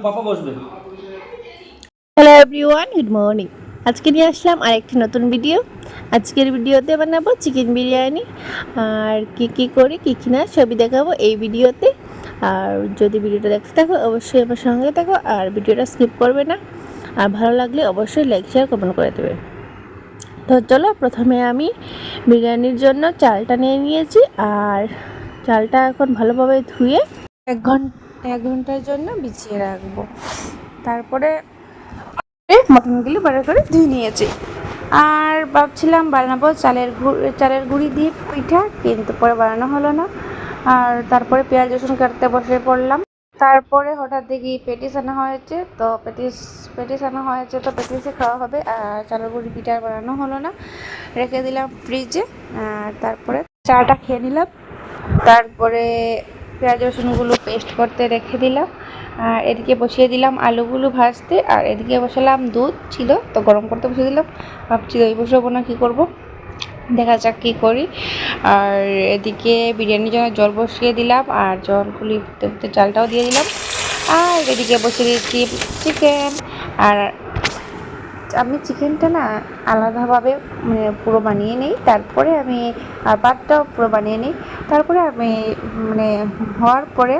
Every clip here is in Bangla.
পাপা বসবে। Hello everyone, good morning. আজকে নিয়ে আসলাম আরেকটি নতুন ভিডিও। আজকের ভিডিওতে বানাবো চিকেন বিরিয়ানি। আর কি করি কি না সবই দেখাবো এই ভিডিওতে। আর যদি ভিডিওটা দেখতে থাকো অবশ্যই আমার সঙ্গে থাকো, আর ভিডিওটা স্কিপ করবে না। আর ভালো লাগলে অবশ্যই লাইক শেয়ার কমেন্ট করে দেবে। তো চলো, প্রথমে আমি বিরিয়ানির জন্য চালটা নিয়ে নিয়েছি। আর চালটা এখন ভালোভাবে ধুয়ে এক ঘন্টার জন্য বিছিয়ে রাখবো। তারপরে মটনগুলো ভালো করে ধুয়ে নিয়েছি। আর ভাবছিলাম বানাবো চালের গুঁড়ি দিয়ে পিঠা, কিন্তু পরে বানানো হলো না। আর তারপরে পেঁয়াজ রসুন কাটতে বসে পড়লাম। তারপরে হঠাৎ দেখি পেটিস আনা হয়েছে, তো পেটিসে খাওয়া হবে। আর চালের গুঁড়ি পিঠা বানানো হলো না, রেখে দিলাম ফ্রিজে। আর তারপরে চাটা খেয়ে নিলাম। তারপরে পেঁয়াজ রসুনগুলো পেস্ট করতে রেখে দিলাম। আর এদিকে বসিয়ে দিলাম আলুগুলো ভাজতে। আর এদিকে বসালাম, দুধ ছিল তো গরম করতে বসিয়ে দিলাম। ভাবছি দই বসাবো না কি করব, দেখা যাক কী করি। আর এদিকে বিরিয়ানির জন্য জল বসিয়ে দিলাম, আর জলগুলি ফুটতে ফুটতে চালটাও দিয়ে দিলাম। আর এদিকে বসিয়ে দিয়েছি চিকেন। আর আমি চিকেনটা না আলাদাভাবে মানে পুরো বানিয়ে নিই, তারপরে আমি আর ভাতটাও পুরো বানিয়ে নিই। তারপরে আমি মানে হওয়ার পরে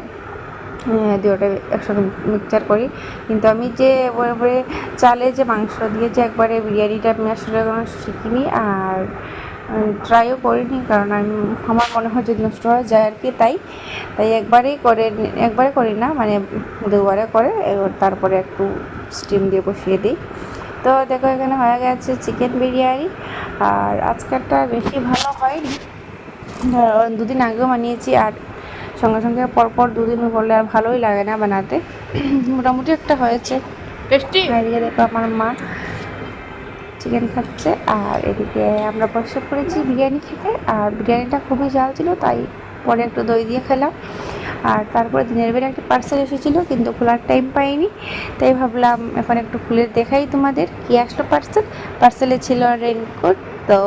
দুটোটা একসঙ্গে মিক্সচার করি। কিন্তু আমি যে একবারে চালে যে মাংস দিয়ে যে একবারে বিরিয়ানিটা আমি আসলে কোনো শিখিনি, আর ট্রাইও করিনি, কারণ আমার মনে হয় যদি নষ্ট হয়ে যায় আর কি। তাই একবারে করি না, মানে দুবারে করে তারপরে একটু স্টিম দিয়ে বসিয়ে দিই। তো দেখো এখানে হয়ে গেছে চিকেন বিরিয়ানি। আর আজকেরটা বেশি ভালো হয়নি, দুদিন আগেও বানিয়েছি। আর সঙ্গে সঙ্গে পরপর দুদিন করলে আর ভালোই লাগে না বানাতে। মোটামুটি একটা হয়েছে টেস্টি। এদিকে দেখো আমার মা চিকেন খাচ্ছে, আর এদিকে আমরা বসে পড়েছি বিরিয়ানি খেতে। আর বিরিয়ানিটা খুবই ঝাল ছিল, তাই পরে একটু দই দিয়ে খেলাম। আর তারপরে দিনের বেলা একটা পার্সেল এসেছিলো, কিন্তু খোলার টাইম পাইনি, তাই ভাবলাম এখন একটু খুলে দেখাই তোমাদের কি আসলো। পার্সেলে ছিল রেনকোট। তো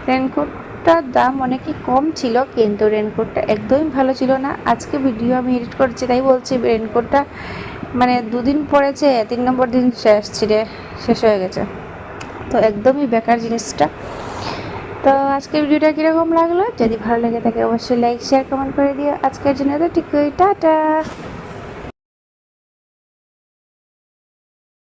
রেনকোটটার দাম অনেকই কম ছিল, কিন্তু রেনকোটটা একদমই ভালো ছিল না। আজকে ভিডিও আমি এডিট করছি, তাই বলছি রেনকোটটা মানে দুদিন পরেছে, 3 নম্বর দিন শেষ হয়ে গেছে। তো একদমই বেকার জিনিসটা। তো আজকের ভিডিওটা কীরকম লাগলো, যদি ভালো লেগে থাকে অবশ্যই লাইক শেয়ার কমেন্ট করে দিও। আজকের জন্য তো ঠিক টাটা।